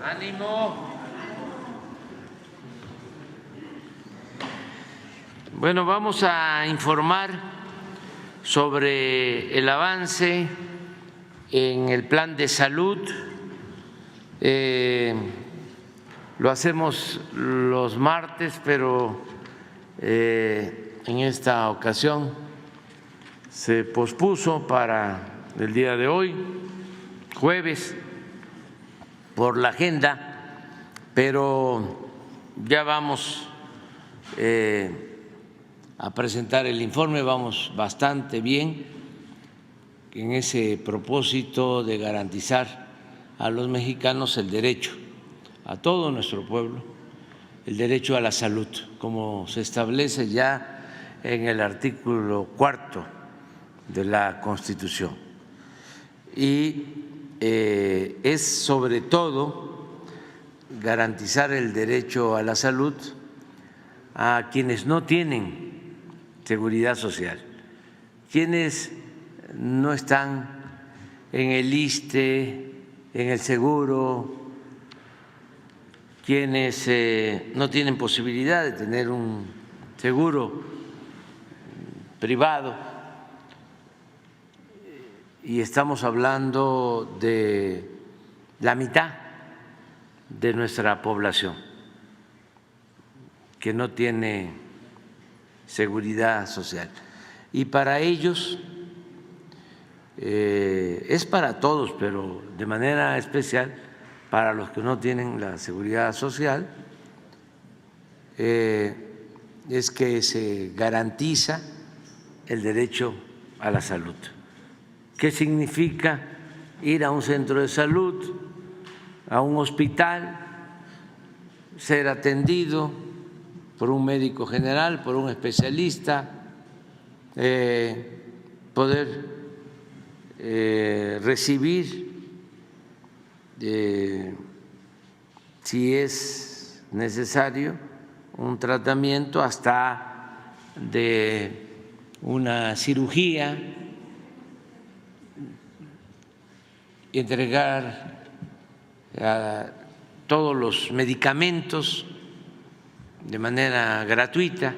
Ánimo. Bueno, vamos a informar sobre el avance en el plan de salud. Lo hacemos los martes, pero en esta ocasión se pospuso para el día de hoy, jueves, por la agenda, pero ya vamos a presentar el informe, vamos bastante bien en ese propósito de garantizar a los mexicanos el derecho, a todo nuestro pueblo, el derecho a la salud, como se establece ya en el artículo 4 de la Constitución. Y es sobre todo garantizar el derecho a la salud a quienes no tienen seguridad social, quienes no están en el ISSSTE, en el seguro, quienes no tienen posibilidad de tener un seguro privado, y estamos hablando de la mitad de nuestra población que no tiene seguridad social. Y para ellos es para todos, pero de manera especial para los que no tienen la seguridad social, es que se garantiza el derecho a la salud. ¿Qué significa ir a un centro de salud, a un hospital, ser atendido por un médico general, por un especialista, poder recibir, si es necesario, un tratamiento hasta de una cirugía, entregar todos los medicamentos de manera gratuita?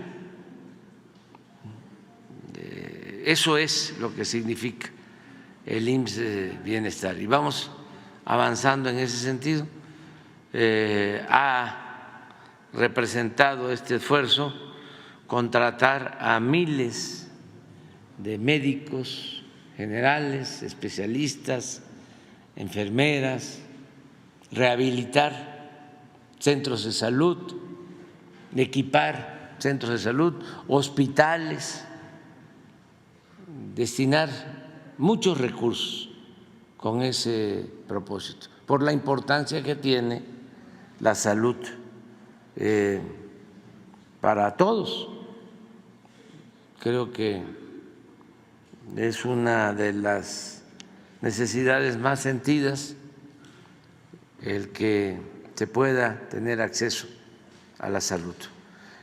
Eso es lo que significa el IMSS Bienestar, y vamos avanzando en ese sentido. Ha representado este esfuerzo contratar a miles de médicos generales, especialistas, enfermeras, rehabilitar centros de salud, equipar centros de salud, hospitales, destinar muchos recursos con ese propósito, por la importancia que tiene la salud para todos. Creo que es una de las necesidades más sentidas el que se pueda tener acceso a la salud.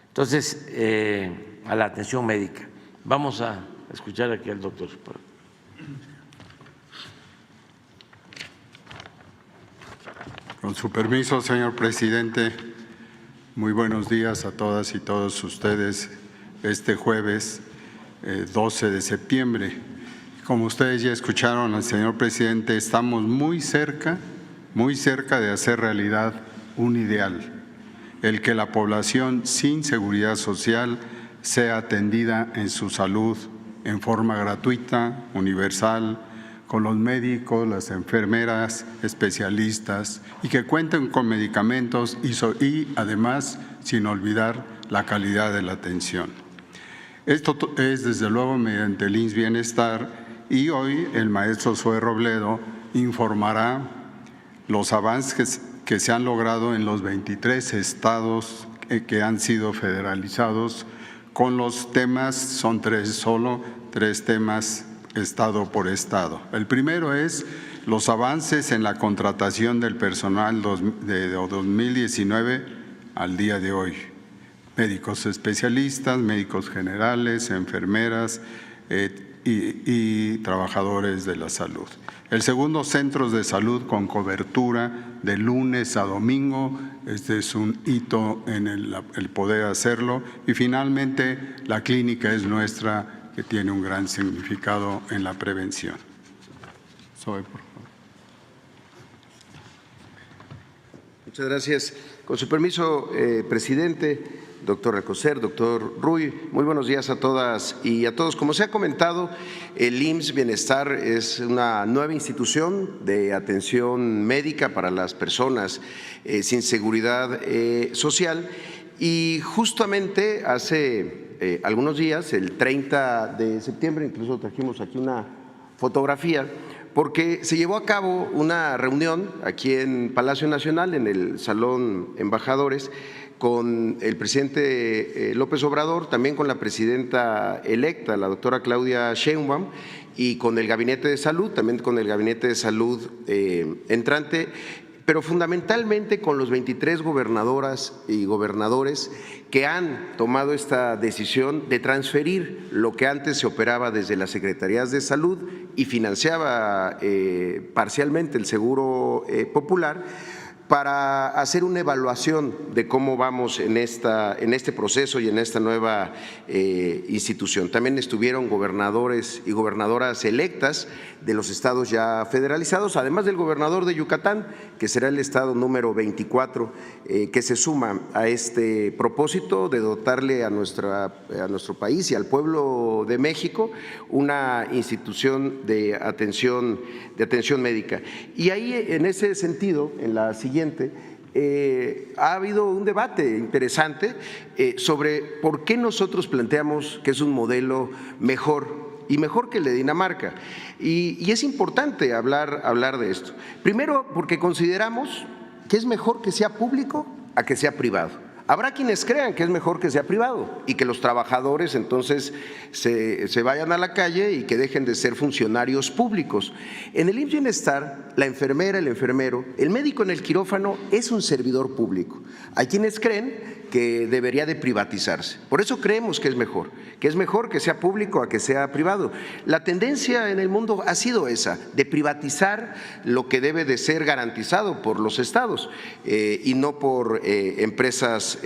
Entonces, a la atención médica. Vamos a escuchar aquí al doctor. Con su permiso, señor presidente, muy buenos días a todas y todos ustedes este jueves 12 de septiembre. Como ustedes ya escucharon al señor presidente, estamos muy cerca de hacer realidad un ideal, el que la población sin seguridad social sea atendida en su salud en forma gratuita, universal, con los médicos, las enfermeras, especialistas, y que cuenten con medicamentos y además sin olvidar la calidad de la atención. Esto es desde luego mediante el IMSS Bienestar, y hoy el maestro Zoe Robledo informará los avances que se han logrado en los 23 estados que han sido federalizados con los temas, son solo tres temas estado por estado. El primero es los avances en la contratación del personal de 2019 al día de hoy. Médicos especialistas, médicos generales, enfermeras, y trabajadores de la salud. El segundo, centros de salud con cobertura de lunes a domingo. Este es un hito en el poder hacerlo. Y finalmente, la clínica es nuestra, que tiene un gran significado en la prevención. Zoe, por favor. Muchas gracias. Con su permiso, presidente, doctor Alcocer, doctor Ruy, muy buenos días a todas y a todos. Como se ha comentado, el IMSS Bienestar es una nueva institución de atención médica para las personas sin seguridad social, y justamente hace algunos días, el 30 de septiembre, incluso trajimos aquí una fotografía, porque se llevó a cabo una reunión aquí en Palacio Nacional, en el Salón Embajadores, con el presidente López Obrador, también con la presidenta electa, la doctora Claudia Sheinbaum, y con el Gabinete de Salud, también con el Gabinete de Salud entrante, pero fundamentalmente con los 23 gobernadoras y gobernadores que han tomado esta decisión de transferir lo que antes se operaba desde las Secretarías de Salud y financiaba parcialmente el Seguro Popular, para hacer una evaluación de cómo vamos en este proceso y en esta nueva institución. También estuvieron gobernadores y gobernadoras electas de los estados ya federalizados, además del gobernador de Yucatán, que será el estado número 24, que se suma a este propósito de dotarle a nuestro país y al pueblo de México una institución de atención médica. Y ahí, en ese sentido, en la siguiente, ha habido un debate interesante sobre por qué nosotros planteamos que es un modelo mejor y mejor que el de Dinamarca. Y es importante hablar de esto. Primero, porque consideramos que es mejor que sea público a que sea privado. Habrá quienes crean que es mejor que sea privado y que los trabajadores entonces se vayan a la calle y que dejen de ser funcionarios públicos. En el IMSS Bienestar, la enfermera, el enfermero, el médico en el quirófano es un servidor público. Hay quienes creen que debería de privatizarse. Por eso creemos que es mejor que sea público a que sea privado. La tendencia en el mundo ha sido esa, de privatizar lo que debe de ser garantizado por los estados y no por empresas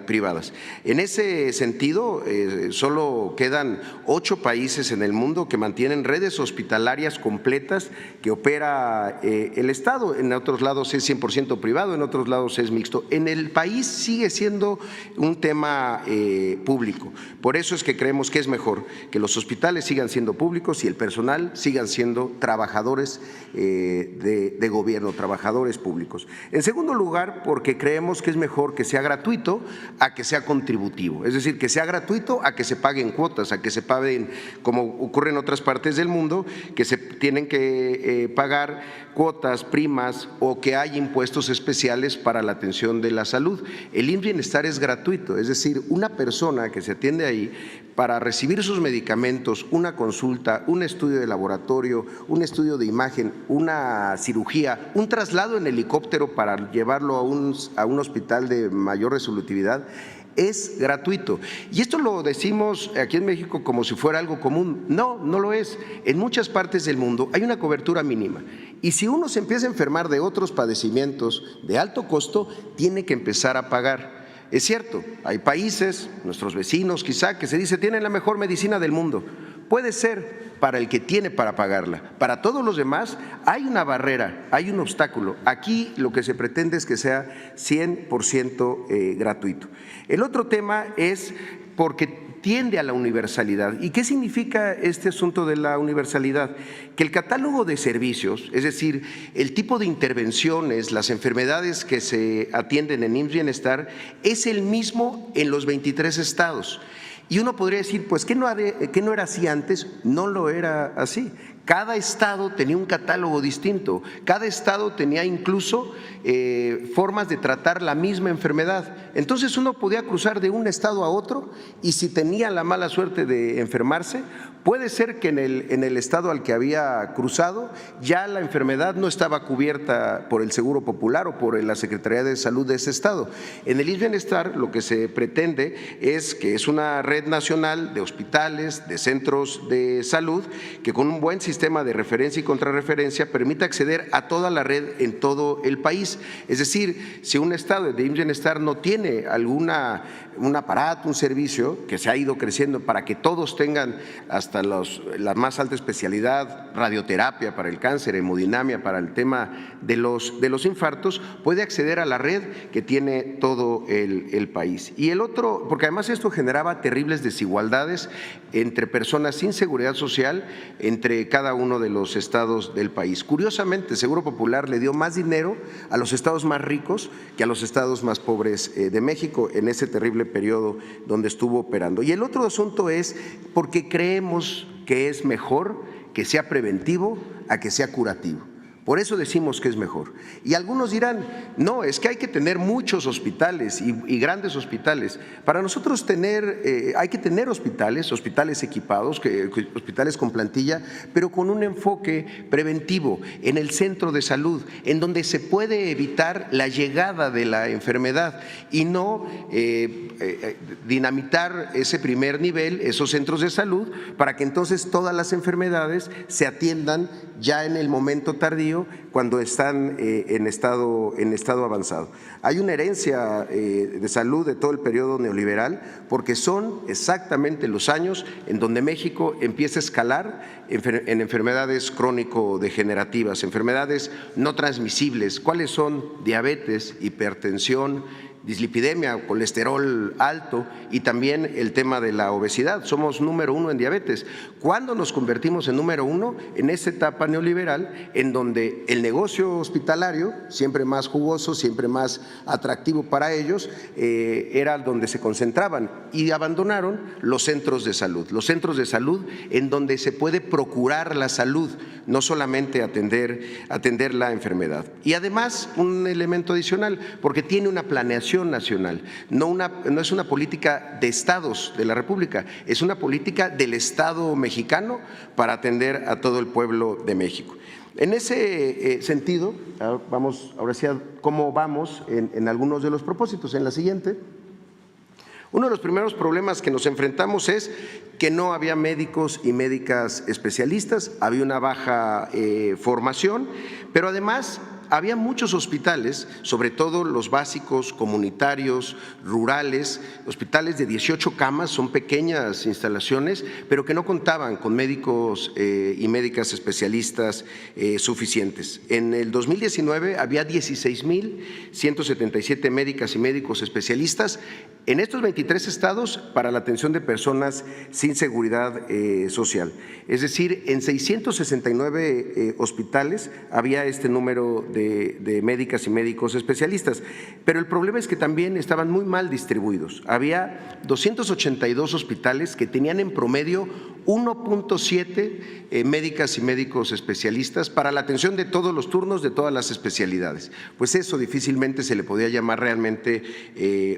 privadas. En ese sentido, solo quedan 8 países en el mundo que mantienen redes hospitalarias completas que opera el Estado. En otros lados es 100% privado, en otros lados es mixto. En el país sigue siendo un tema público. Por eso es que creemos que es mejor que los hospitales sigan siendo públicos y el personal sigan siendo trabajadores de gobierno, trabajadores públicos. En segundo lugar, porque creemos que es mejor que sea gratuito a que sea contributivo, es decir, que sea gratuito a que se paguen cuotas, a que se paguen, como ocurre en otras partes del mundo, que se tienen que pagar cuotas, primas o que hay impuestos especiales para la atención de la salud. El IMSS Bienestar es gratuito, es decir, una persona que se atiende ahí para recibir sus medicamentos, una consulta, un estudio de laboratorio, un estudio de imagen, una cirugía, un traslado en helicóptero para llevarlo a un hospital de mayor resolutividad, es gratuito. Y esto lo decimos aquí en México como si fuera algo común. No, no lo es. En muchas partes del mundo hay una cobertura mínima. Y si uno se empieza a enfermar de otros padecimientos de alto costo, tiene que empezar a pagar. Es cierto, hay países, nuestros vecinos quizá, que se dice tienen la mejor medicina del mundo. Puede ser para el que tiene para pagarla. Para todos los demás hay una barrera, hay un obstáculo. Aquí lo que se pretende es que sea 100% gratuito. El otro tema es porque tiende a la universalidad. ¿Y qué significa este asunto de la universalidad? Que el catálogo de servicios, es decir, el tipo de intervenciones, las enfermedades que se atienden en IMSS Bienestar, es el mismo en los 23 estados. Y uno podría decir, pues, ¿qué no era así antes? No lo era así. Cada estado tenía un catálogo distinto, cada estado tenía incluso formas de tratar la misma enfermedad. Entonces uno podía cruzar de un estado a otro y si tenía la mala suerte de enfermarse, puede ser que en el estado al que había cruzado ya la enfermedad no estaba cubierta por el Seguro Popular o por la Secretaría de Salud de ese estado. En el IMSS Bienestar lo que se pretende es que es una red nacional de hospitales, de centros de salud, que con un buen sistema de referencia y contrarreferencia permite acceder a toda la red en todo el país. Es decir, si un estado de IMSS Bienestar no tiene un aparato, un servicio que se ha ido creciendo para que todos tengan hasta la más alta especialidad, radioterapia para el cáncer, hemodinamia para el tema de los infartos, puede acceder a la red que tiene todo el país. Y el otro, porque además esto generaba terribles desigualdades entre personas sin seguridad social, entre cada uno de los estados del país. Curiosamente, el Seguro Popular le dio más dinero a los estados más ricos que a los estados más pobres de México en ese terrible periodo donde estuvo operando. Y el otro asunto es porque creemos que es mejor que sea preventivo a que sea curativo. Por eso decimos que es mejor. Y algunos dirán, no, es que hay que tener muchos hospitales y grandes hospitales. Para nosotros hay que tener hospitales equipados, hospitales con plantilla, pero con un enfoque preventivo en el centro de salud, en donde se puede evitar la llegada de la enfermedad y no dinamitar ese primer nivel, esos centros de salud, para que entonces todas las enfermedades se atiendan ya en el momento tardío cuando están en estado avanzado. Hay una herencia de salud de todo el periodo neoliberal porque son exactamente los años en donde México empieza a escalar en enfermedades crónico-degenerativas, enfermedades no transmisibles. ¿Cuáles son? Diabetes, hipertensión, dislipidemia, colesterol alto y también el tema de la obesidad. Somos número 1 en diabetes. ¿Cuándo nos convertimos en número 1? En esta etapa neoliberal en donde el negocio hospitalario, siempre más jugoso, siempre más atractivo para ellos, era donde se concentraban y abandonaron los centros de salud. Los centros de salud en donde se puede procurar la salud, no solamente atender la enfermedad. Y además un elemento adicional, porque tiene una planeación nacional, no es una política de estados de la República, es una política del Estado mexicano para atender a todo el pueblo de México. En ese sentido, vamos ahora sí a cómo vamos en algunos de los propósitos. En la siguiente. Uno de los primeros problemas que nos enfrentamos es que no había médicos y médicas especialistas, había una baja formación, pero además había muchos hospitales, sobre todo los básicos, comunitarios, rurales, hospitales de 18 camas, son pequeñas instalaciones, pero que no contaban con médicos y médicas especialistas suficientes. En el 2019 había 16,177 médicas y médicos especialistas en estos 23 estados para la atención de personas sin seguridad social. Es decir, en 669 hospitales había este número de médicas y médicos especialistas, pero el problema es que también estaban muy mal distribuidos. Había 282 hospitales que tenían en promedio 1.7 médicas y médicos especialistas para la atención de todos los turnos de todas las especialidades. Pues eso difícilmente se le podía llamar realmente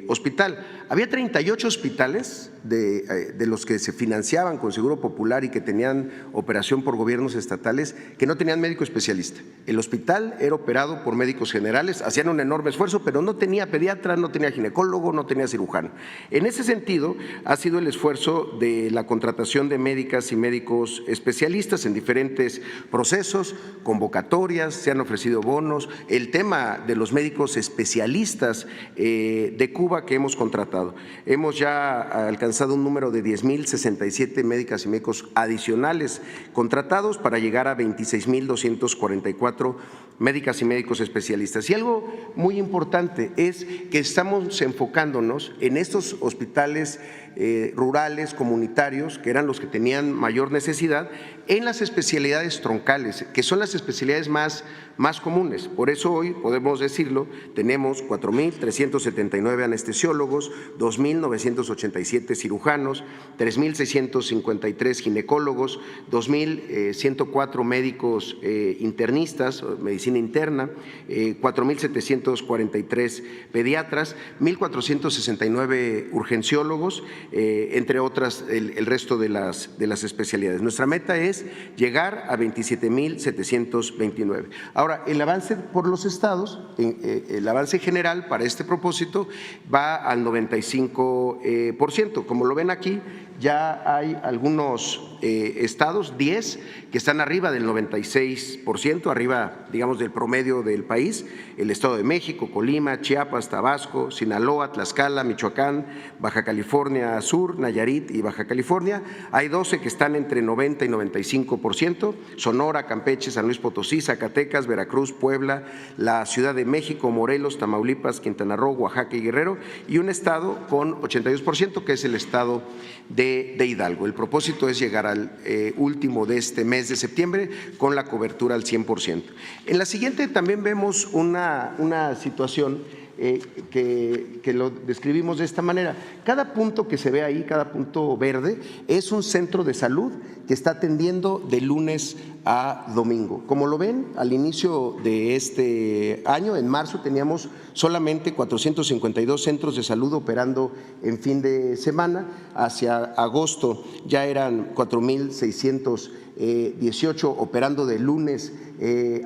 hospital. Había 38 hospitales de los que se financiaban con Seguro Popular y que tenían operación por gobiernos estatales que no tenían médico especialista. El hospital era operado por médicos generales, hacían un enorme esfuerzo, pero no tenía pediatra, no tenía ginecólogo, no tenía cirujano. En ese sentido, ha sido el esfuerzo de la contratación de médicas y médicos especialistas en diferentes procesos, convocatorias, se han ofrecido bonos, el tema de los médicos especialistas de Cuba que hemos contratado. Hemos ya alcanzado un número de 10,067 médicas y médicos adicionales contratados para llegar a 26,244 médicas y médicos especialistas. Y algo muy importante es que estamos enfocándonos en estos hospitales rurales, comunitarios, que eran los que tenían mayor necesidad, en las especialidades troncales, que son las especialidades más comunes. Por eso hoy, podemos decirlo, tenemos 4,379 anestesiólogos, 2,987 cirujanos, 3,653 ginecólogos, 2,104 médicos internistas, medicina interna, 4,743 pediatras, 1,469 urgenciólogos, entre otras el resto de las especialidades. Nuestra meta es llegar a 27,729. Ahora, el avance por los estados, el avance general para este propósito va al 95%. Como lo ven aquí, ya hay algunos estados, 10, que están arriba del 96%, arriba, digamos, del promedio del país: el Estado de México, Colima, Chiapas, Tabasco, Sinaloa, Tlaxcala, Michoacán, Baja California Sur, Nayarit y Baja California. Hay 12 que están entre 90 y 95%, Sonora, Campeche, San Luis Potosí, Zacatecas, Veracruz, Puebla, la Ciudad de México, Morelos, Tamaulipas, Quintana Roo, Oaxaca y Guerrero, y un estado con 82%, que es el estado de Hidalgo. El propósito es llegar al último de este mes de septiembre con la cobertura al 100%. En la siguiente también vemos una situación que lo describimos de esta manera. Cada punto que se ve ahí, cada punto verde, es un centro de salud que está atendiendo de lunes a domingo. Como lo ven, al inicio de este año, en marzo, teníamos solamente 452 centros de salud operando en fin de semana. Hacia agosto ya eran 4,618 operando de lunes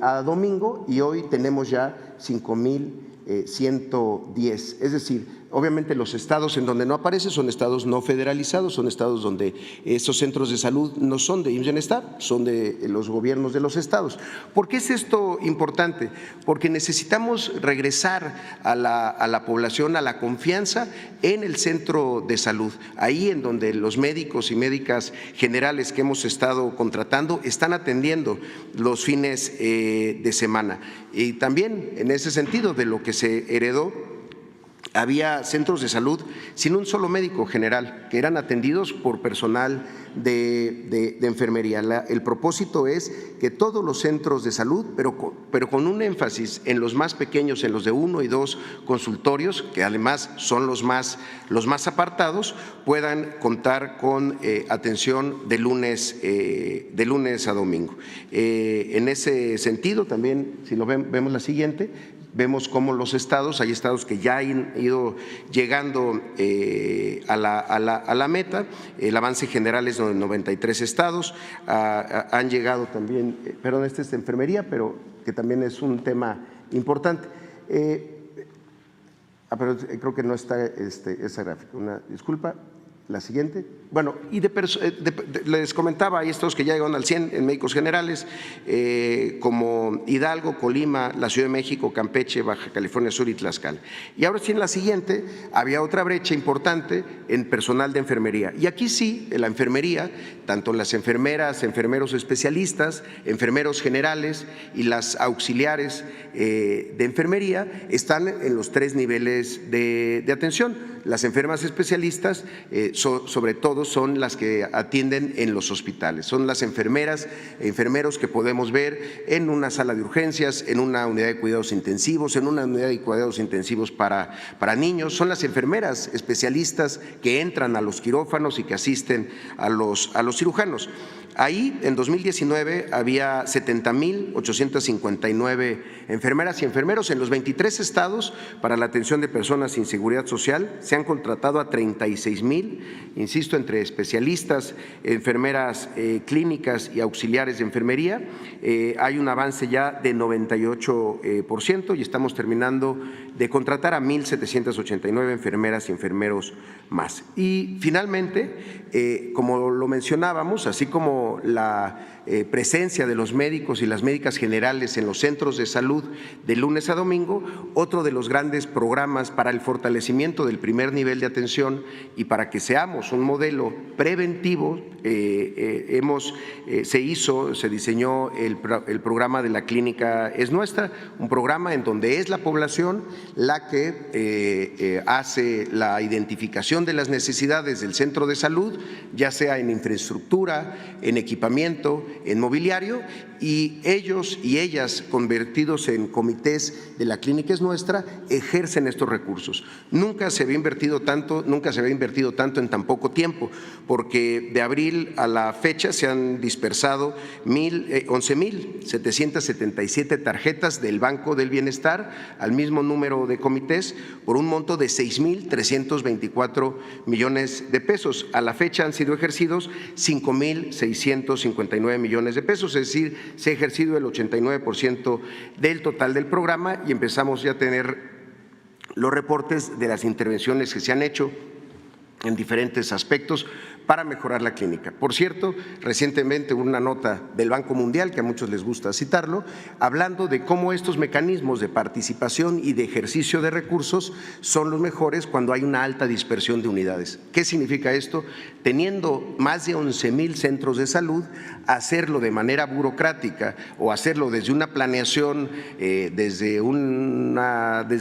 a domingo, y hoy tenemos ya 5,110. Es decir, obviamente los estados en donde no aparece son estados no federalizados, son estados donde esos centros de salud no son de IMSS Bienestar, son de los gobiernos de los estados. ¿Por qué es esto importante? Porque necesitamos regresar a la población, a la confianza en el centro de salud, ahí en donde los médicos y médicas generales que hemos estado contratando están atendiendo los fines de semana. Y también en ese sentido, de lo que se heredó, había centros de salud sin un solo médico general, que eran atendidos por personal de enfermería. El propósito es que todos los centros de salud, pero con un énfasis en los más pequeños, en los de 1 y 2 consultorios, que además son los más apartados, puedan contar con atención de lunes a domingo. En ese sentido, también, si lo vemos la siguiente, vemos cómo los estados, hay estados que ya han ido llegando a la meta. El avance general es de 93 estados, han llegado también, perdón, este es de enfermería, pero que también es un tema importante. Pero creo que no está esa gráfica, una disculpa. La siguiente. Bueno, y les comentaba, hay estados que ya llegaron al 100 en médicos generales, como Hidalgo, Colima, la Ciudad de México, Campeche, Baja California Sur y Tlaxcala. Y ahora sí, en la siguiente había otra brecha importante en personal de enfermería. Y aquí sí, en la enfermería, tanto las enfermeras, enfermeros especialistas, enfermeros generales y las auxiliares de enfermería están en los 3 niveles de atención. Las enfermas especialistas, sobre todo, son las que atienden en los hospitales, son las enfermeras, enfermeros que podemos ver en una sala de urgencias, en una unidad de cuidados intensivos, en una unidad de cuidados intensivos para niños, son las enfermeras especialistas que entran a los quirófanos y que asisten a los cirujanos. Ahí, en 2019, había 70,859 enfermeras y enfermeros en los 23 estados para la atención de personas sin seguridad social. Se han contratado a 36,000, insisto, entre especialistas, enfermeras clínicas y auxiliares de enfermería. Hay un avance ya de 98% y estamos terminando de contratar a 1,789 enfermeras y enfermeros más. Y finalmente, como lo mencionábamos, así como como la presencia de los médicos y las médicas generales en los centros de salud de lunes a domingo, otro de los grandes programas para el fortalecimiento del primer nivel de atención y para que seamos un modelo preventivo, se diseñó el programa de La Clínica es Nuestra, un programa en donde es la población la que hace la identificación de las necesidades del centro de salud, ya sea en infraestructura, en equipamiento, en mobiliario, y ellos y ellas, convertidos en comités de La Clínica es Nuestra, ejercen estos recursos. Nunca se había invertido tanto en tan poco tiempo, porque de abril a la fecha se han dispersado 11,777 tarjetas del Banco del Bienestar al mismo número de comités por un monto de 6,324 millones de pesos. A la fecha han sido ejercidos 5,659 millones de pesos, es decir, se ha ejercido el 89% del total del programa y empezamos ya a tener los reportes de las intervenciones que se han hecho en diferentes aspectos para mejorar la clínica. Por cierto, recientemente hubo una nota del Banco Mundial, que a muchos les gusta citarlo, hablando de cómo estos mecanismos de participación y de ejercicio de recursos son los mejores cuando hay una alta dispersión de unidades. ¿Qué significa esto? Teniendo más de 11,000 centros de salud, hacerlo de manera burocrática o hacerlo desde una planeación desde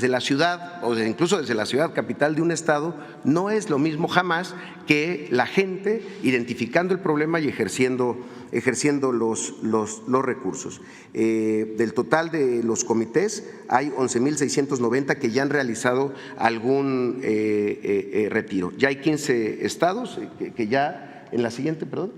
la ciudad o incluso desde la ciudad capital de un estado, no es lo mismo jamás que la gente identificando el problema y ejerciendo los recursos. Del total de los comités hay 11,690 que ya han realizado algún retiro. Ya hay 15 estados que ya en la siguiente, perdón,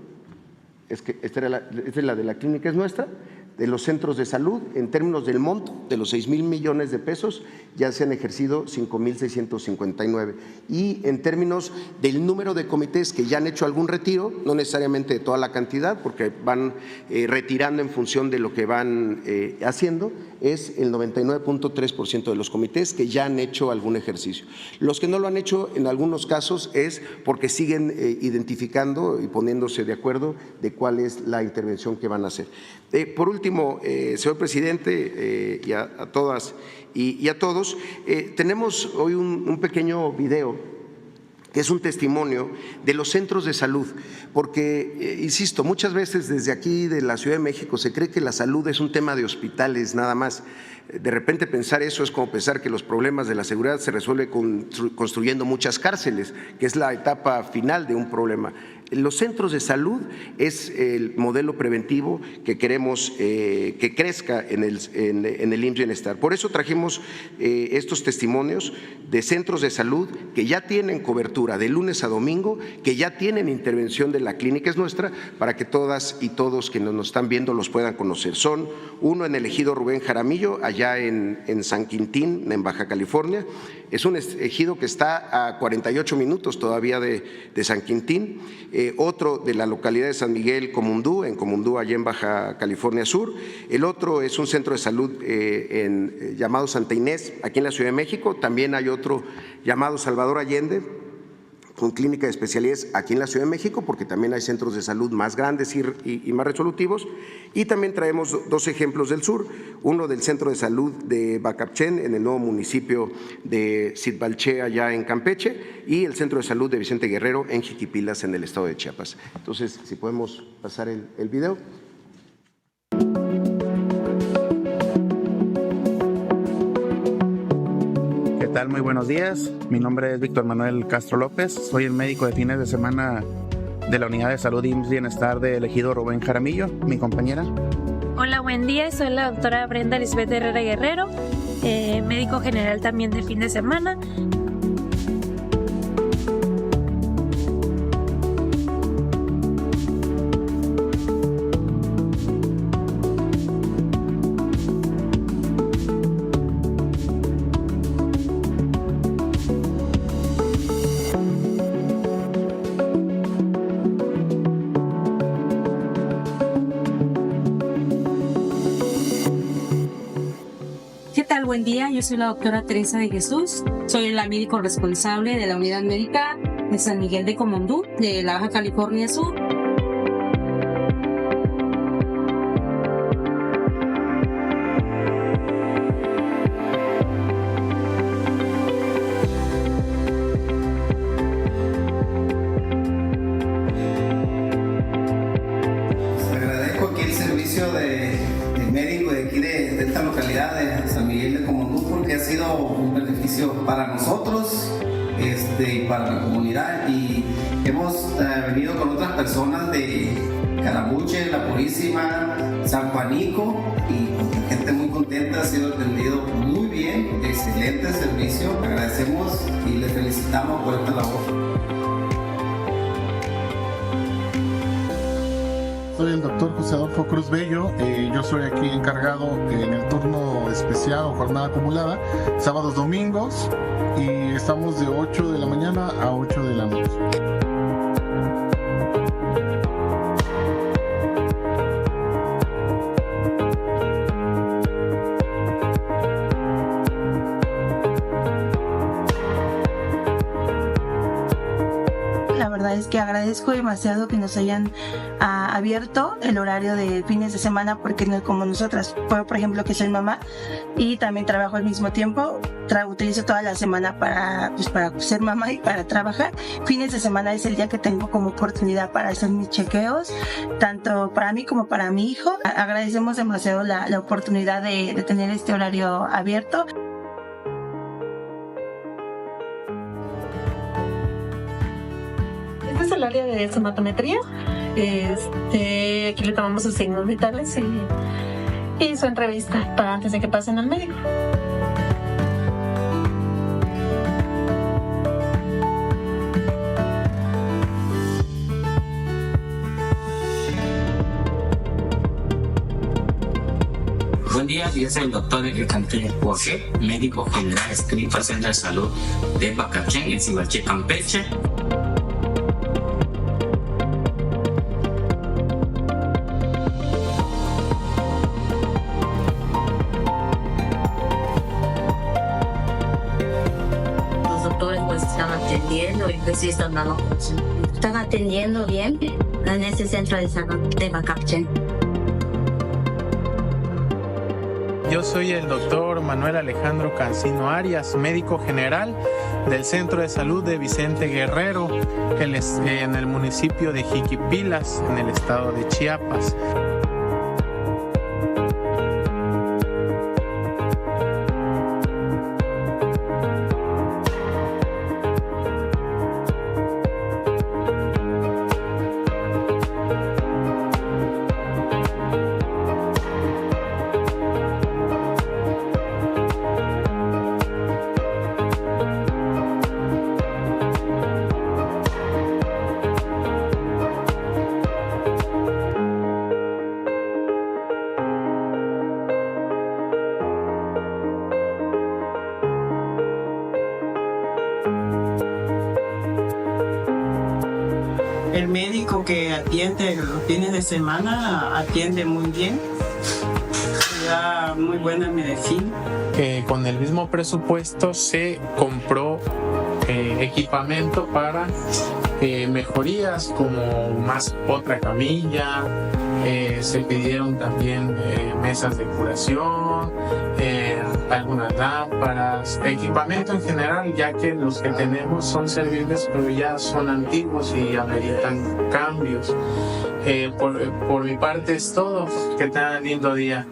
es que esta es la de La Clínica es Nuestra, de los centros de salud, en términos del monto de los 6,000 millones de pesos, ya se han ejercido 5,659. Y en términos del número de comités que ya han hecho algún retiro, no necesariamente de toda la cantidad, porque van retirando en función de lo que van haciendo, es el 99,3% de los comités que ya han hecho algún ejercicio. Los que no lo han hecho en algunos casos es porque siguen identificando y poniéndose de acuerdo de cuál es la intervención que van a hacer. Por último, señor presidente, y a todas y a todos, tenemos hoy un pequeño video que es un testimonio de los centros de salud, porque, insisto, muchas veces desde aquí de la Ciudad de México se cree que la salud es un tema de hospitales nada más. De repente pensar eso es como pensar que los problemas de la seguridad se resuelven construyendo muchas cárceles, que es la etapa final de un problema. Los centros de salud es el modelo preventivo que queremos que crezca en el IMSS Bienestar. Por eso trajimos estos testimonios de centros de salud que ya tienen cobertura de lunes a domingo, que ya tienen intervención de La Clínica es Nuestra, para que todas y todos que nos están viendo los puedan conocer. Son uno en el ejido Rubén Jaramillo, allá en San Quintín, en Baja California. Es un ejido que está a 48 minutos todavía de San Quintín. Otro de la localidad de San Miguel, Comundú, en Comundú, allá en Baja California Sur. El otro es un centro de salud llamado Santa Inés, aquí en la Ciudad de México. También hay otro llamado Salvador Allende, con clínica de especialidades aquí en la Ciudad de México, porque también hay centros de salud más grandes y más resolutivos. Y también traemos dos ejemplos del sur, uno del Centro de Salud de Bacapchen, en el nuevo municipio de Sitbalché, allá en Campeche, y el Centro de Salud de Vicente Guerrero en Jiquipilas, en el estado de Chiapas. Entonces, si podemos pasar el video. ¿Qué tal? Muy buenos días. Mi nombre es Víctor Manuel Castro López. Soy el médico de fines de semana de la Unidad de Salud IMSS Bienestar del ejido Rubén Jaramillo. Mi compañera. Hola, buen día. Soy la doctora Brenda Lisbeth Herrera Guerrero, médico general también de fin de semana. Buen día, yo soy la doctora Teresa de Jesús, soy la médico responsable de la unidad médica de San Miguel de Comundú, de la Baja California Sur. un beneficio para nosotros y para la comunidad, y hemos venido con otras personas de Carabuche, La Purísima, San Juanico, y con gente muy contenta, ha sido atendido muy bien, excelente servicio. Agradecemos y les felicitamos por esta labor. Soy el doctor José Adolfo Cruz Bello, yo soy aquí encargado en el turno especial o jornada acumulada, sábados, domingos, y estamos de 8 de la mañana a 8 de la noche. La verdad es que agradezco demasiado que nos hayan abierto el horario de fines de semana, porque no es como nosotras. Por ejemplo, que soy mamá y también trabajo al mismo tiempo, utilizo toda la semana para ser mamá y para trabajar. Fines de semana es el día que tengo como oportunidad para hacer mis chequeos, tanto para mí como para mi hijo. Agradecemos demasiado la oportunidad de tener este horario abierto. Este es el área de somatometría. Aquí le tomamos sus signos vitales y su entrevista para antes de que pasen al médico. Buen día, yo soy el doctor Enrique Antonio Jorge, médico general adscrito al Centro de Salud de Bacachén, en Sihuaché, Campeche. Los doctores pues están atendiendo y pues sí están dando curso. Están atendiendo bien en ese centro de salud de Bacachén. Yo soy el doctor Manuel Alejandro Cancino Arias, médico general del Centro de Salud de Vicente Guerrero, en el municipio de Jiquipilas, en el estado de Chiapas. El médico que atiende los fines de semana atiende muy bien, da muy buena medicina. Con el mismo presupuesto se compró equipamiento para mejorías como otra camilla, se pidieron también mesas de curación, algunas lámparas, equipamiento en general, ya que los que tenemos son servibles pero ya son antiguos y ameritan cambios. Por mi parte es todo. Que tengan lindo día.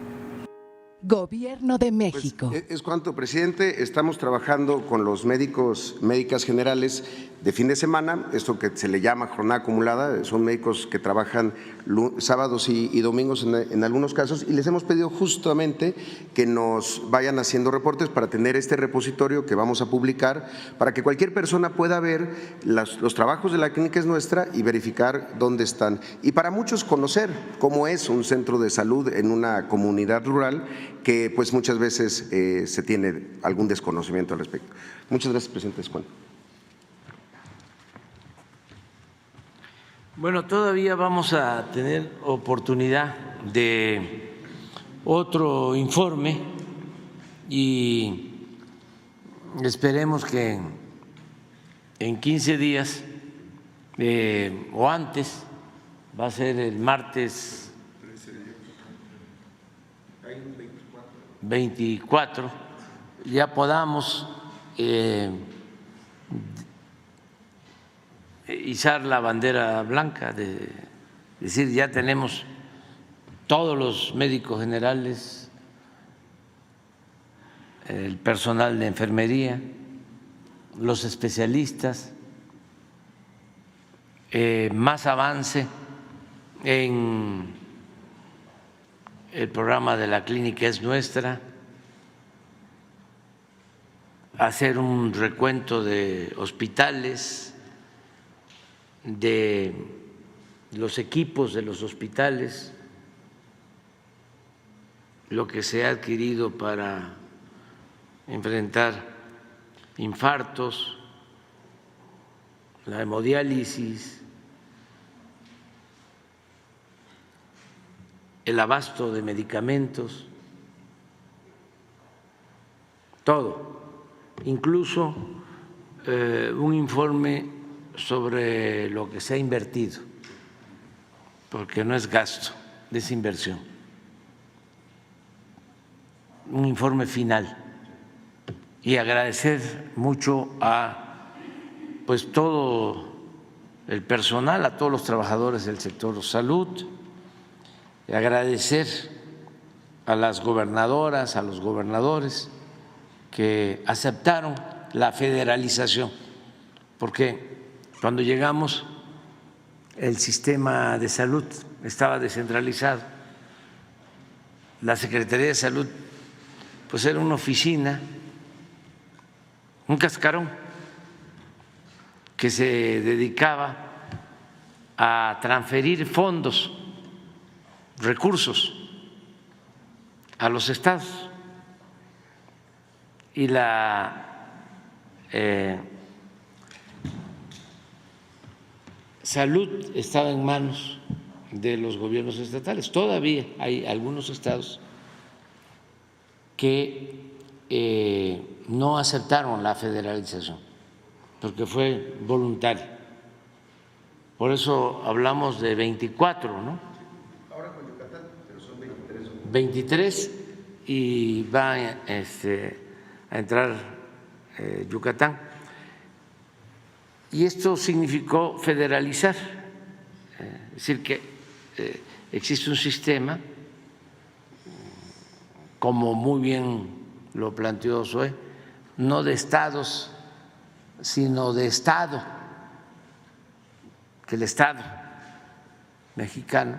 Gobierno de México. Pues es cuanto, presidente. Estamos trabajando con los médicas generales de fin de semana, esto que se le llama jornada acumulada. Son médicos que trabajan sábados y domingos en algunos casos, y les hemos pedido justamente que nos vayan haciendo reportes para tener este repositorio que vamos a publicar, para que cualquier persona pueda ver los trabajos de la clínica es nuestra y verificar dónde están. Y para muchos conocer cómo es un centro de salud en una comunidad rural que pues muchas veces se tiene algún desconocimiento al respecto. Muchas gracias, presidente. Bueno, todavía vamos a tener oportunidad de otro informe y esperemos que en 15 días o antes, va a ser el martes 24, ya podamos izar la bandera blanca, de decir ya tenemos todos los médicos generales el personal de enfermería, los especialistas, más avance en el programa de la Clínica Es Nuestra, hacer un recuento de hospitales, de los equipos de los hospitales, lo que se ha adquirido para enfrentar infartos, la hemodiálisis, el abasto de medicamentos, todo, incluso un informe sobre lo que se ha invertido, porque no es gasto, es inversión, un informe final, y agradecer mucho a pues todo el personal, a todos los trabajadores del sector salud, y agradecer a las gobernadoras, a los gobernadores que aceptaron la federalización, porque cuando llegamos el sistema de salud estaba descentralizado, la Secretaría de Salud pues era una oficina, un cascarón que se dedicaba a transferir fondos, recursos a los estados, y la salud estaba en manos de los gobiernos estatales. Todavía hay algunos estados que no aceptaron la federalización porque fue voluntario. Por eso hablamos de 24, ¿no? Ahora con Yucatán, pero son 23. 23 y va a entrar Yucatán. Y esto significó federalizar, es decir, que existe un sistema, como muy bien lo planteó Zoé, no de estados, sino de Estado, que el Estado mexicano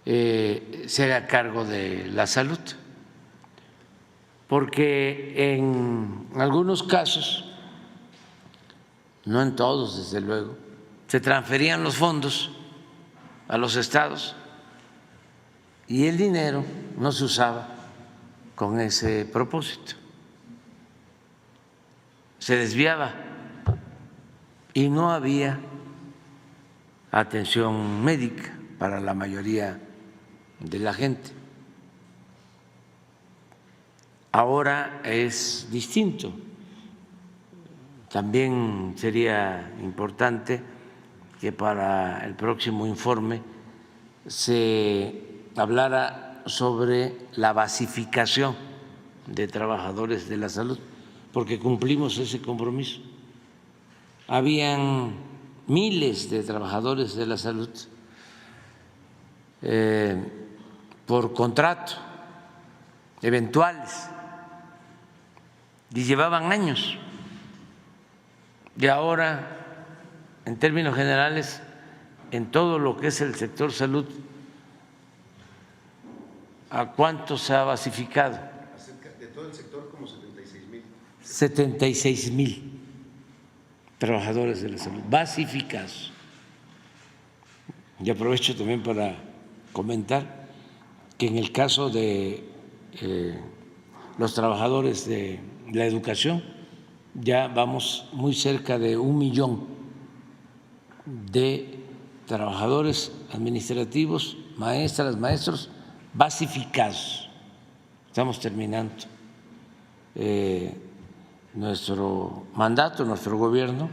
se haga cargo de la salud, porque en algunos casos, no en todos desde luego, se transferían los fondos a los estados y el dinero no se usaba con ese propósito, se desviaba y no había atención médica para la mayoría de la gente. Ahora es distinto. También sería importante que para el próximo informe se hablara sobre la basificación de trabajadores de la salud, porque cumplimos ese compromiso. Habían miles de trabajadores de la salud por contrato, eventuales, y llevaban años. Y ahora, en términos generales, en todo lo que es el sector salud, ¿a cuánto se ha basificado? De todo el sector, como 76,000. 76,000 trabajadores de la salud basificados. Y aprovecho también para comentar que en el caso de los trabajadores de la educación, ya vamos muy cerca de 1 millón de trabajadores administrativos, maestras, maestros basificados. Estamos terminando nuestro mandato, nuestro gobierno,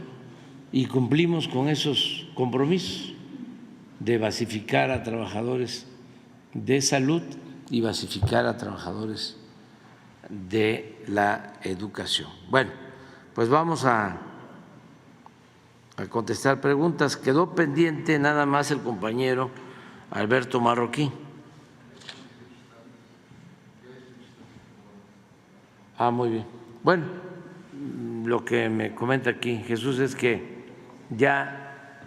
y cumplimos con esos compromisos de basificar a trabajadores de salud y basificar a trabajadores de la educación. Bueno, pues vamos a contestar preguntas. Quedó pendiente nada más el compañero Alberto Marroquín. Muy bien. Bueno, lo que me comenta aquí Jesús es que ya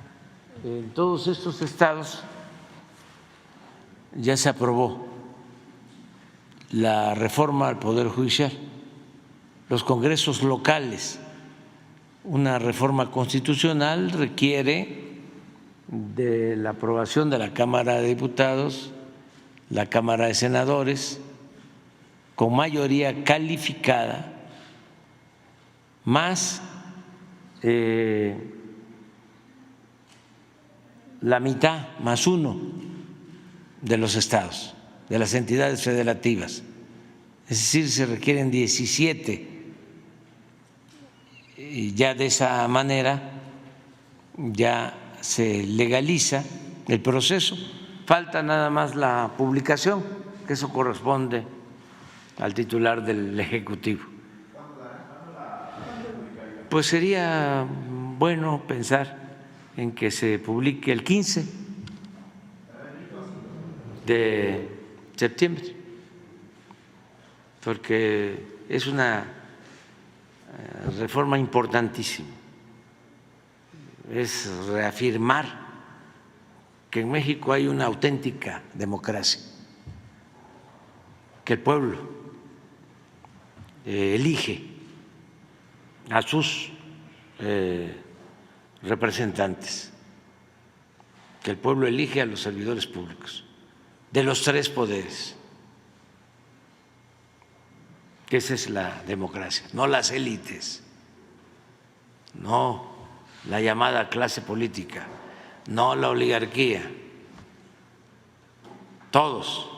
en todos estos estados ya se aprobó la reforma al Poder Judicial, los congresos locales. Una reforma constitucional requiere de la aprobación de la Cámara de Diputados, la Cámara de Senadores, con mayoría calificada, más la mitad, más uno de los estados, de las entidades federativas. Es decir, se requieren 17. Y ya de esa manera ya se legaliza el proceso. Falta nada más la publicación, que eso corresponde al titular del Ejecutivo. Pues sería bueno pensar en que se publique el 15 de septiembre, porque es una reforma importantísima. Es reafirmar que en México hay una auténtica democracia, que el pueblo elige a sus representantes, que el pueblo elige a los servidores públicos de los tres poderes, que esa es la democracia, no las élites, no la llamada clase política, no la oligarquía. Todos,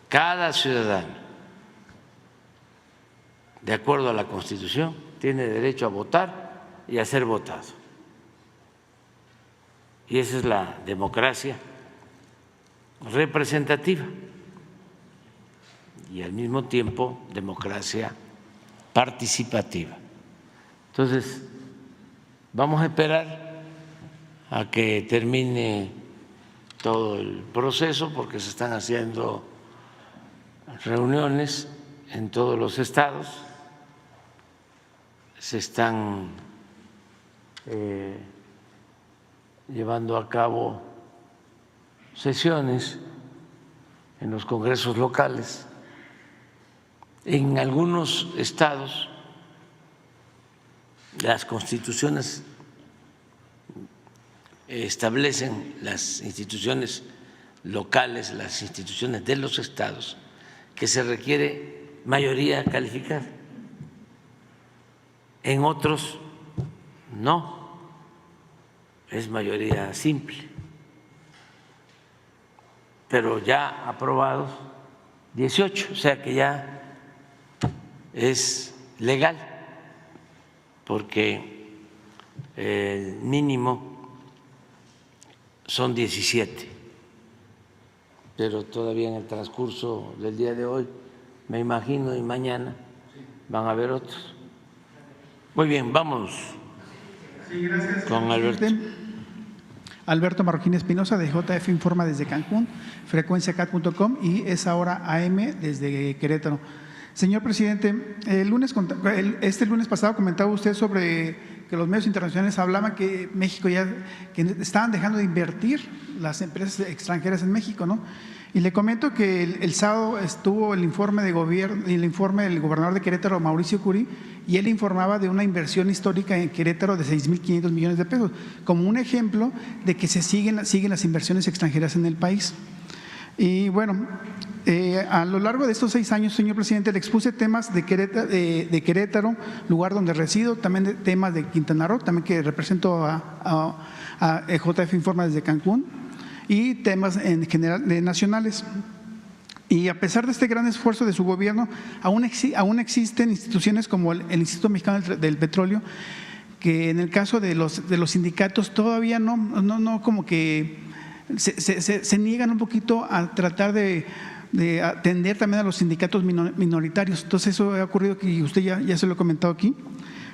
cada ciudadano, de acuerdo a la Constitución, tiene derecho a votar y a ser votado. Y esa es la democracia representativa y al mismo tiempo democracia participativa. Entonces, vamos a esperar a que termine todo el proceso, porque se están haciendo reuniones en todos los estados, se están llevando a cabo sesiones en los congresos locales. En algunos estados las constituciones establecen, las instituciones locales, las instituciones de los estados, que se requiere mayoría calificada. En otros no, es mayoría simple, pero ya aprobados 18, o sea que ya es legal, porque el mínimo son 17, pero todavía en el transcurso del día de hoy, me imagino, y mañana van a haber otros. Muy bien, vamos con Alberto. Alberto Marroquín Espinosa, de JF Informa desde Cancún, frecuenciacat.com, y es ahora AM desde Querétaro. Señor presidente, este lunes pasado comentaba usted sobre que los medios internacionales hablaban que México que estaban dejando de invertir las empresas extranjeras en México, ¿no? Y le comento que el sábado estuvo el informe de gobierno, el informe del gobernador de Querétaro, Mauricio Curi, y él informaba de una inversión histórica en Querétaro de 6.500 millones de pesos, como un ejemplo de que se siguen las inversiones extranjeras en el país. Y bueno, a lo largo de estos 6 años, señor presidente, le expuse temas de Querétaro, lugar donde resido, también de temas de Quintana Roo, también que represento a JF Informa desde Cancún, y temas en general nacionales. Y a pesar de este gran esfuerzo de su gobierno, aún existen instituciones como el Instituto Mexicano del Petróleo, que en el caso de los sindicatos todavía no como que se niegan un poquito a tratar de atender también a los sindicatos minoritarios. Entonces eso ha ocurrido, que usted ya se lo ha comentado aquí.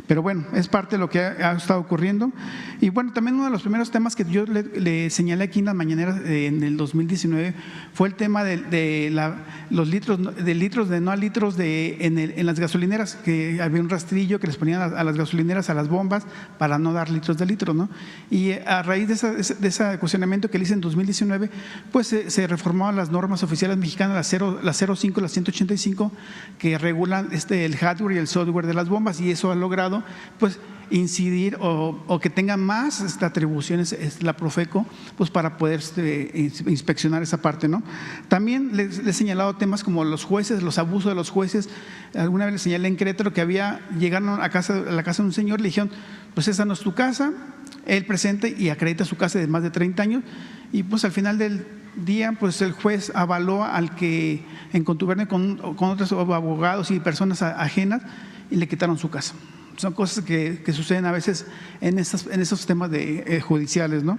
Pero bueno, es parte de lo que ha estado ocurriendo. Y bueno, también uno de los primeros temas que yo le señalé aquí en las mañaneras en el 2019 fue el tema de los litros de no a litros en las gasolineras, que había un rastrillo que les ponían a las gasolineras, a las bombas, para no dar litros de litros, ¿no? Y a raíz de ese cuestionamiento que le hice en 2019, pues se reformaron las normas oficiales mexicanas, las 05 y las 185, que regulan el hardware y el software de las bombas, y eso ha logrado pues incidir o que tenga más atribuciones la Profeco, pues para poder inspeccionar esa parte, ¿no? También le he señalado temas como los jueces, los abusos de los jueces. Alguna vez le señalé en Querétaro que llegaron a la casa de un señor, le dijeron, pues esa no es tu casa, él presente y acredita su casa de más de 30 años, y pues al final del día pues el juez avaló al que en contubernio con otros abogados y personas ajenas, y le quitaron su casa. Son cosas que suceden a veces en esos temas judiciales, ¿no?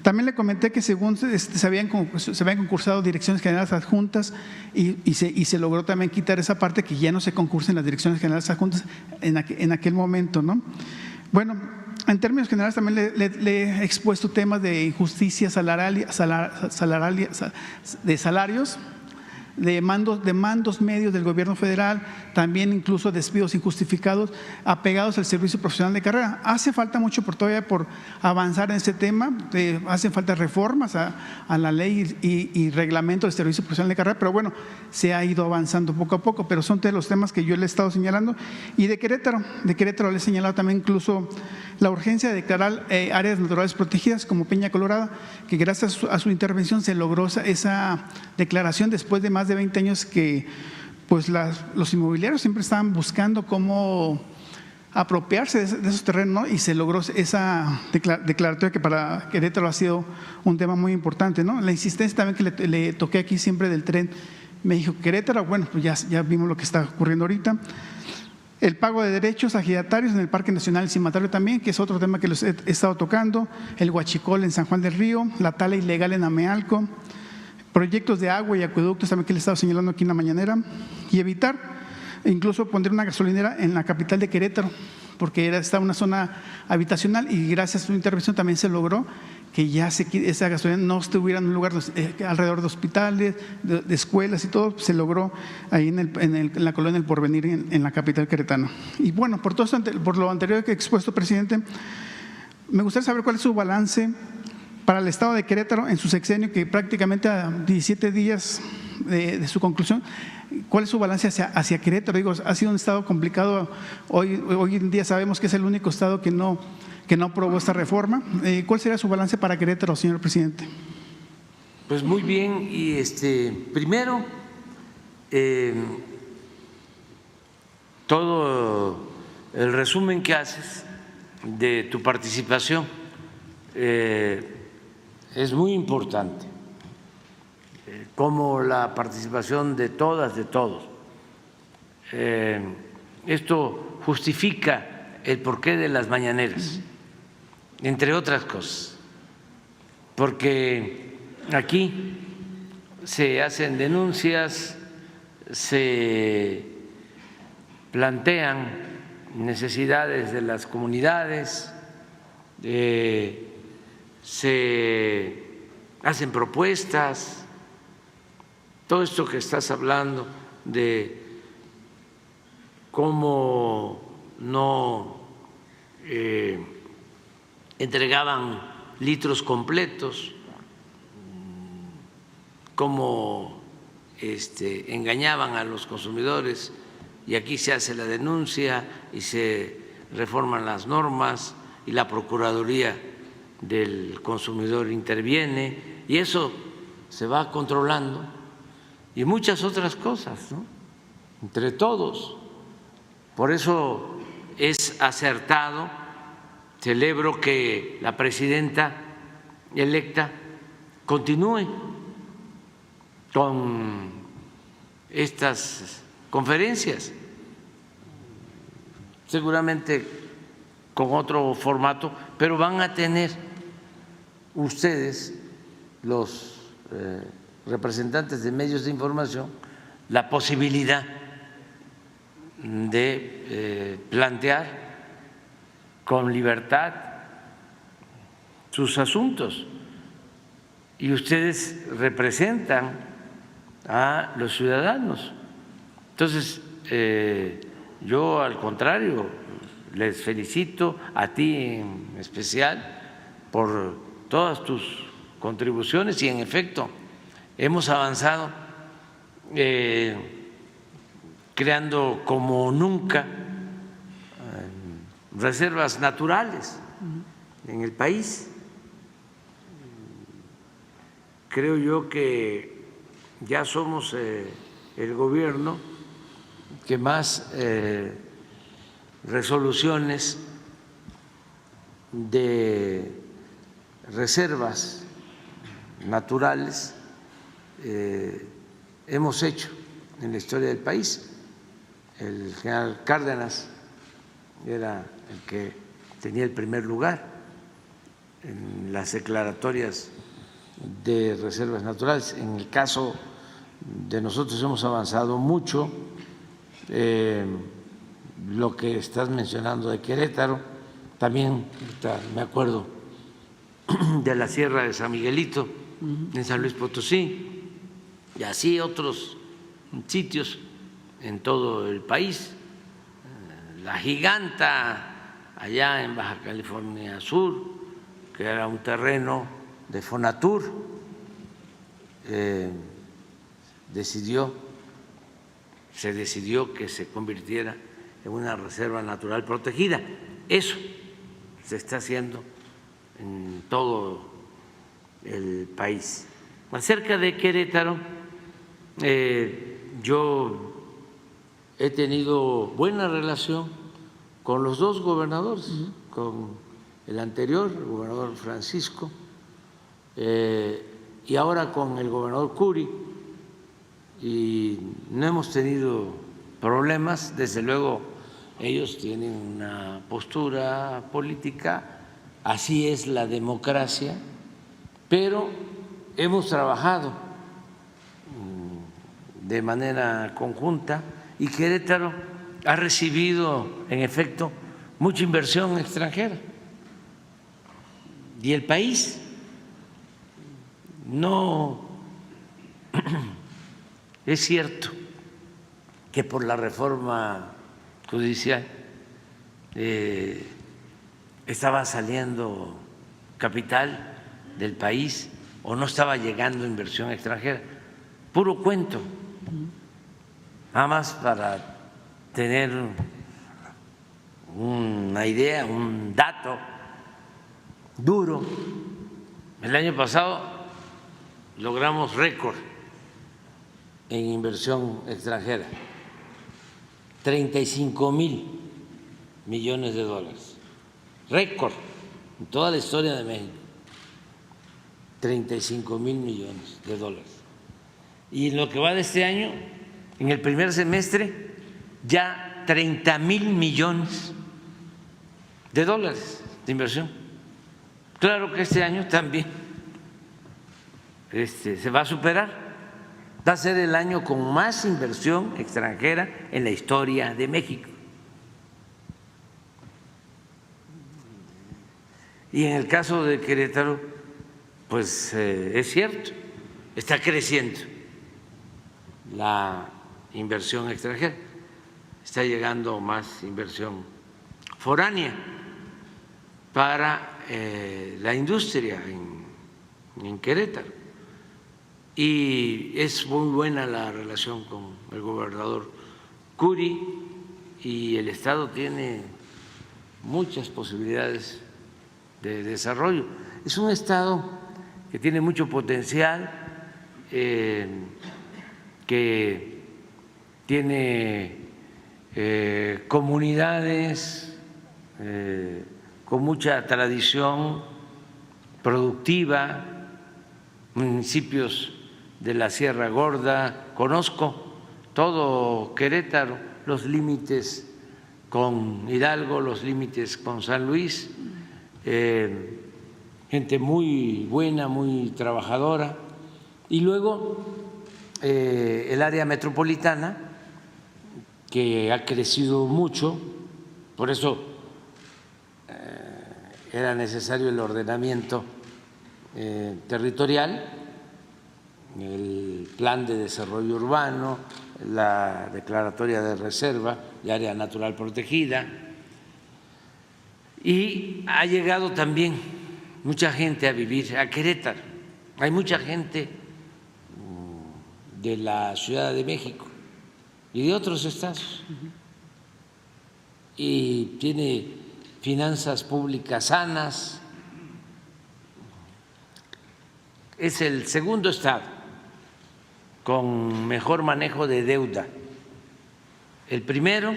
También le comenté que según se habían concursado direcciones generales adjuntas y se logró también quitar esa parte, que ya no se concursen las direcciones generales adjuntas en aquel momento, ¿no? Bueno, en términos generales también le he expuesto temas de injusticia de salarios, de mandos medios del gobierno federal, también incluso despidos injustificados apegados al servicio profesional de carrera. Hace falta mucho todavía por avanzar en ese tema, hacen falta reformas a la ley y reglamento del servicio profesional de carrera, pero bueno, se ha ido avanzando poco a poco, pero son de los temas que yo le he estado señalando. Y de Querétaro le he señalado también incluso la urgencia de declarar áreas naturales protegidas como Peña Colorada, que gracias a su intervención se logró esa declaración después de más de 20 años que pues los inmobiliarios siempre estaban buscando cómo apropiarse de esos terrenos, ¿no? Y se logró esa declaratoria que para Querétaro ha sido un tema muy importante, ¿no? La insistencia también que le toqué aquí siempre del tren México-Querétaro, bueno, pues ya vimos lo que está ocurriendo ahorita. El pago de derechos a ejidatarios en el Parque Nacional del Cimatario también, que es otro tema que les he estado tocando, el huachicol en San Juan del Río, la tala ilegal en Amealco, proyectos de agua y acueductos también que le he estado señalando aquí en la mañanera, y evitar incluso poner una gasolinera en la capital de Querétaro, porque está una zona habitacional, y gracias a su intervención también se logró que ya esa gasolinera no estuviera en un lugar alrededor de hospitales, de escuelas y todo, se logró ahí en la colonia El Porvenir, en la capital queretana. Y bueno, por lo anterior que he expuesto, presidente, me gustaría saber cuál es su balance para el estado de Querétaro en su sexenio, que prácticamente a 17 días de su conclusión. ¿Cuál es su balance hacia Querétaro? Digo, ha sido un estado complicado. Hoy en día sabemos que es el único estado que no aprobó esta reforma. ¿Cuál sería su balance para Querétaro, señor presidente? Pues muy bien, y primero, todo el resumen que haces de tu participación es muy importante, como la participación de todas, de todos. Esto justifica el porqué de las mañaneras, entre otras cosas, porque aquí se hacen denuncias, se plantean necesidades de las comunidades, se hacen propuestas. Todo esto que estás hablando de cómo no entregaban litros completos, cómo engañaban a los consumidores, y aquí se hace la denuncia y se reforman las normas y la Procuraduría del Consumidor interviene, y eso se va controlando, y muchas otras cosas, ¿no? Entre todos. Por eso es acertado. Celebro que la presidenta electa continúe con estas conferencias, seguramente con otro formato, pero van a tener ustedes, los representantes de medios de información, la posibilidad de plantear con libertad sus asuntos y ustedes representan a los ciudadanos. Entonces, yo al contrario, les felicito a ti en especial por todas tus contribuciones y en efecto hemos avanzado creando como nunca reservas naturales en el país. Creo yo que ya somos el gobierno que más resoluciones de reservas naturales hemos hecho en la historia del país. El general Cárdenas era el que tenía el primer lugar en las declaratorias de reservas naturales. En el caso de nosotros hemos avanzado mucho. Lo que estás mencionando de Querétaro, también me acuerdo de la Sierra de San Miguelito en San Luis Potosí y así otros sitios en todo el país. La Giganta allá en Baja California Sur, que era un terreno de Fonatur, se decidió que se convirtiera en una reserva natural protegida. Eso se está haciendo en todo el país. Acerca de Querétaro, yo he tenido buena relación con los dos gobernadores, con el anterior, el gobernador Francisco, y ahora con el gobernador Curi, y no hemos tenido problemas. Desde luego ellos tienen una postura política, así es la democracia, pero hemos trabajado de manera conjunta y Querétaro ha recibido en efecto mucha inversión extranjera y el país no es cierto que por la reforma judicial estaba saliendo capital del país o no estaba llegando inversión extranjera. Puro cuento, nada más para tener una idea, un dato duro. El año pasado logramos récord en inversión extranjera, 35,000 millones de dólares, récord en toda la historia de México, 35,000 millones de dólares. Y en lo que va de este año, en el primer semestre, ya 30,000 millones de dólares de inversión. Claro que este año también se va a superar. Va a ser el año con más inversión extranjera en la historia de México. Y en el caso de Querétaro, pues es cierto, está creciendo la inversión extranjera, está llegando más inversión foránea para la industria en Querétaro. Y es muy buena la relación con el gobernador Curi y el Estado tiene muchas posibilidades de desarrollo. Es un Estado que tiene mucho potencial, que tiene comunidades con mucha tradición productiva, municipios de la Sierra Gorda, conozco todo Querétaro, los límites con Hidalgo, los límites con San Luis, gente muy buena, muy trabajadora. Y luego el área metropolitana, que ha crecido mucho, por eso era necesario el ordenamiento territorial, el plan de desarrollo urbano, la declaratoria de reserva de área natural protegida, y ha llegado también mucha gente a vivir a Querétaro. Hay mucha gente de la Ciudad de México y de otros estados, y tiene finanzas públicas sanas. Es el segundo estado con mejor manejo de deuda. El primero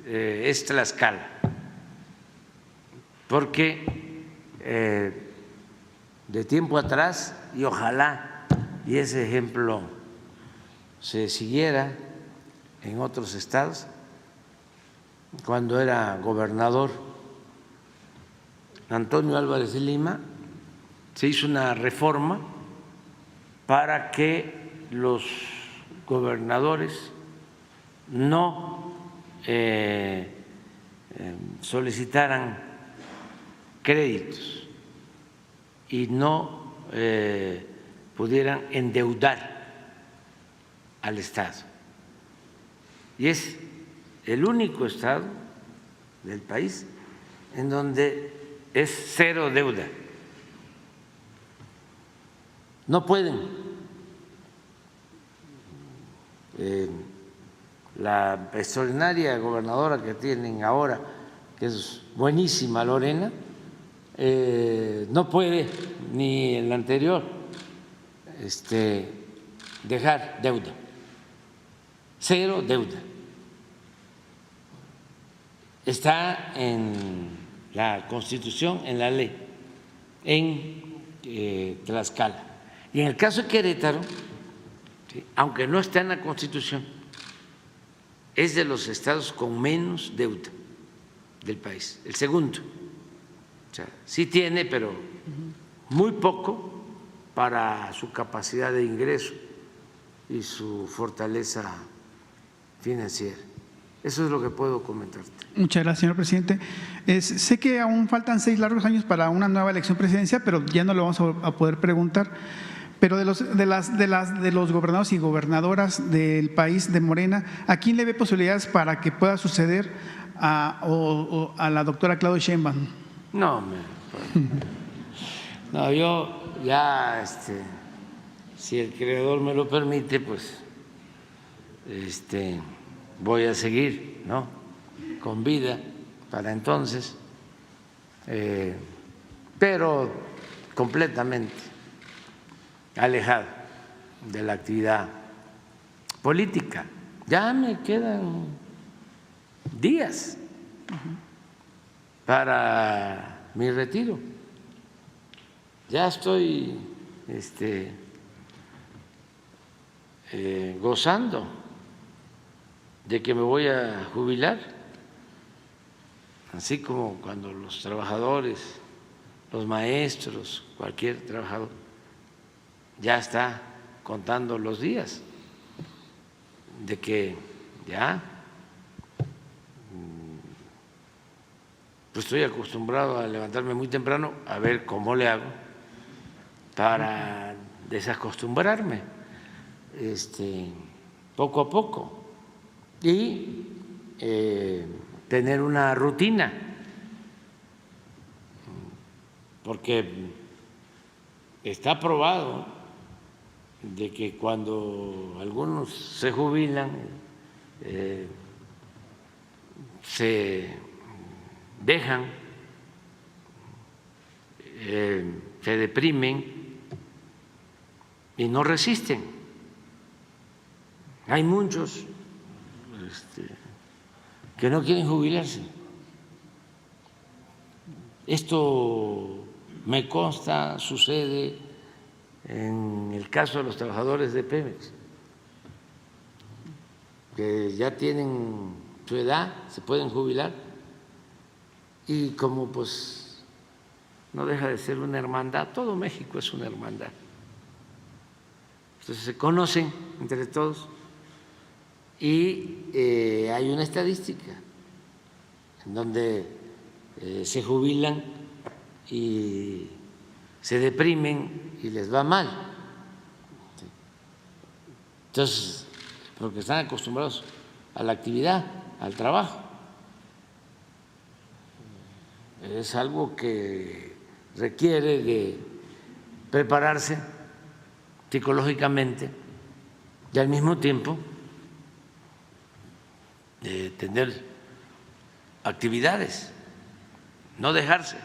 es Tlaxcala, porque de tiempo atrás, y ojalá y ese ejemplo se siguiera en otros estados, cuando era gobernador Antonio Álvarez de Lima, se hizo una reforma para que los gobernadores no solicitaran créditos y no pudieran endeudar al Estado. Y es el único estado del país en donde es cero deuda. No pueden. La extraordinaria gobernadora que tienen ahora, que es buenísima, Lorena, no puede, ni en la anterior, dejar deuda. Cero deuda. Está en la Constitución, en la ley, en Tlaxcala. Y en el caso de Querétaro, aunque no está en la Constitución, es de los estados con menos deuda del país, el segundo. O sea, sí tiene, pero muy poco para su capacidad de ingreso y su fortaleza financiera. Eso es lo que puedo comentarte. Muchas gracias, señor presidente. Sé que aún faltan 6 largos años para una nueva elección presidencial, pero ya no lo vamos a poder preguntar. Pero de los gobernadores y gobernadoras del país de Morena, ¿a quién le ve posibilidades para que pueda suceder a la doctora Claudia Sheinbaum? No, yo ya, si el creador me lo permite, pues voy a seguir, ¿no?, con vida para entonces, pero completamente alejado de la actividad política. Ya me quedan días para mi retiro. Ya estoy gozando de que me voy a jubilar, así como cuando los trabajadores, los maestros, cualquier trabajador ya está contando los días de que ya pues estoy acostumbrado a levantarme muy temprano, a ver cómo le hago para desacostumbrarme poco a poco y tener una rutina, porque está probado de que cuando algunos se jubilan, se dejan, se deprimen y no resisten. Hay muchos que no quieren jubilarse. Esto me consta, sucede en el caso de los trabajadores de Pemex, que ya tienen su edad, se pueden jubilar, y como pues no deja de ser una hermandad, todo México es una hermandad. Entonces se conocen entre todos y hay una estadística en donde se jubilan y se deprimen y les va mal. Entonces, porque están acostumbrados a la actividad, al trabajo. Es algo que requiere de prepararse psicológicamente y al mismo tiempo de tener actividades, no dejarse.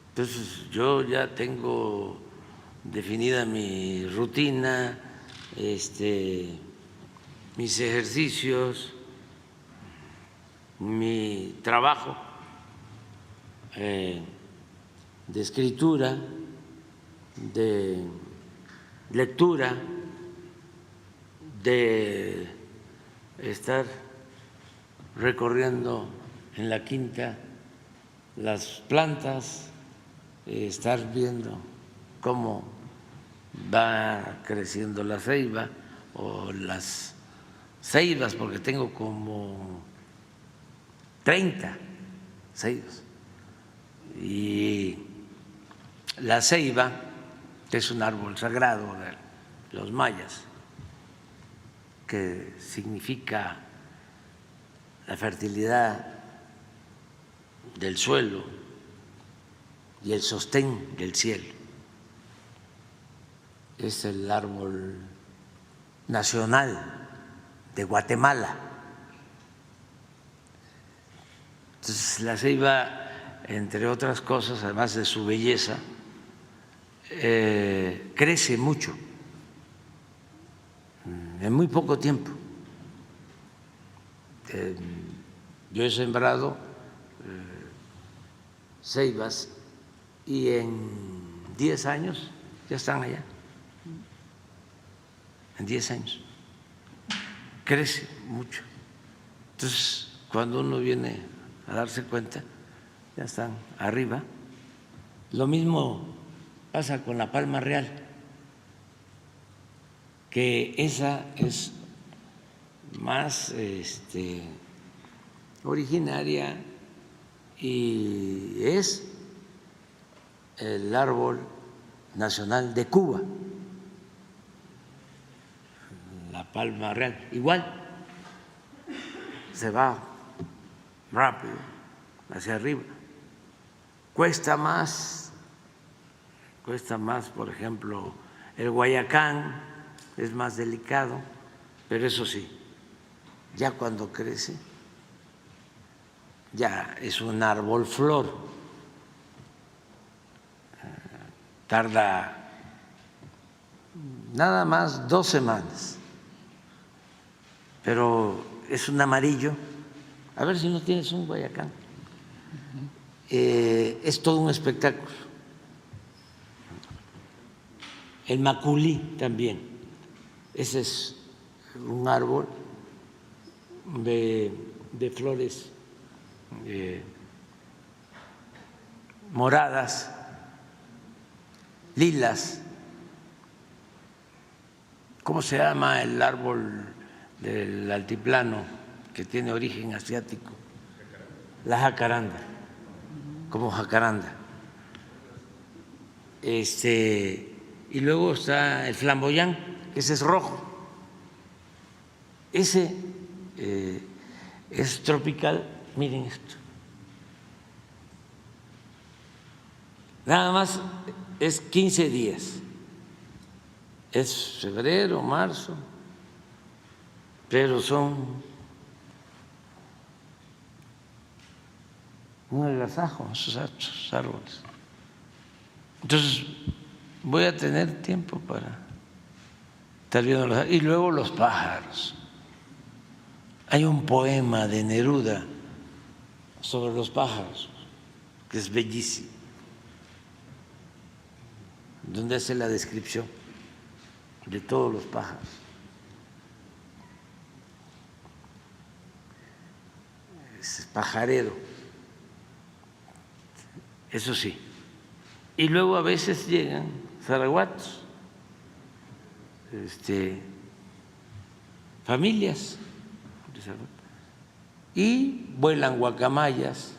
Entonces yo ya tengo definida mi rutina, mis ejercicios, mi trabajo de escritura, de lectura, de estar recorriendo en la quinta las plantas, estar viendo cómo va creciendo la ceiba o las ceibas, porque tengo como 30 ceibas. Y la ceiba, que es un árbol sagrado de los mayas, que significa la fertilidad del suelo y el sostén del cielo. Es el árbol nacional de Guatemala. Entonces, la ceiba, entre otras cosas, además de su belleza, crece mucho en muy poco tiempo. Yo he sembrado ceibas y en 10 años ya están allá. En 10 años. Crece mucho. Entonces, cuando uno viene a darse cuenta, ya están arriba. Lo mismo pasa con la palma real, que esa es más originaria y es el árbol nacional de Cuba, la palma real. Igual se va rápido hacia arriba. Cuesta más, por ejemplo, el guayacán es más delicado, pero eso sí, ya cuando crece, ya es un árbol flor, tarda nada más 2 semanas, pero es un amarillo. A ver si no tienes un guayacán. Es todo un espectáculo. El maculí también, ese es un árbol de flores moradas, lilas. ¿Cómo se llama el árbol del altiplano que tiene origen asiático? La jacaranda, como jacaranda. Y luego está el flamboyán, que ese es rojo. Ese es tropical. Miren esto. Nada más es 15 días. Es febrero, marzo, pero son un agasajo esos árboles. Entonces voy a tener tiempo para estar viendo los árboles. Y luego los pájaros. Hay un poema de Neruda sobre los pájaros que es bellísimo, donde hace la descripción de todos los pájaros. Es pajarero, eso sí. Y luego a veces llegan zaraguatos, familias, y vuelan guacamayas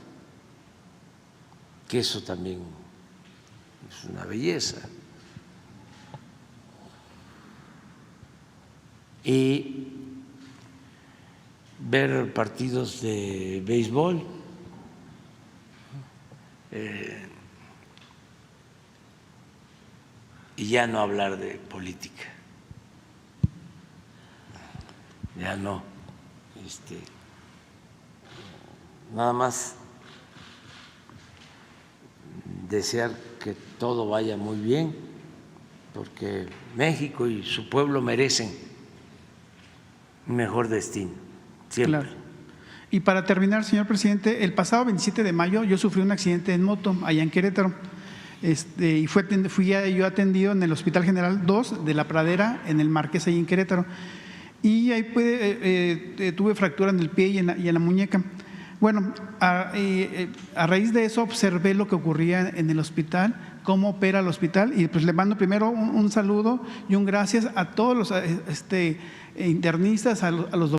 que eso también es una belleza. Y ver partidos de béisbol, y ya no hablar de política, ya no, nada más desear que todo vaya muy bien, porque México y su pueblo merecen un mejor destino, siempre. Claro. Y para terminar, señor presidente, el pasado 27 de mayo yo sufrí un accidente en moto allá en Querétaro. Y fui yo atendido en el Hospital General 2 de La Pradera, en el Marqués, ahí en Querétaro. Y ahí tuve fractura en el pie y en la muñeca. Bueno, a raíz de eso observé lo que ocurría en el hospital, cómo opera el hospital, y pues le mando primero un saludo y un gracias a todos los internistas, a los doctores.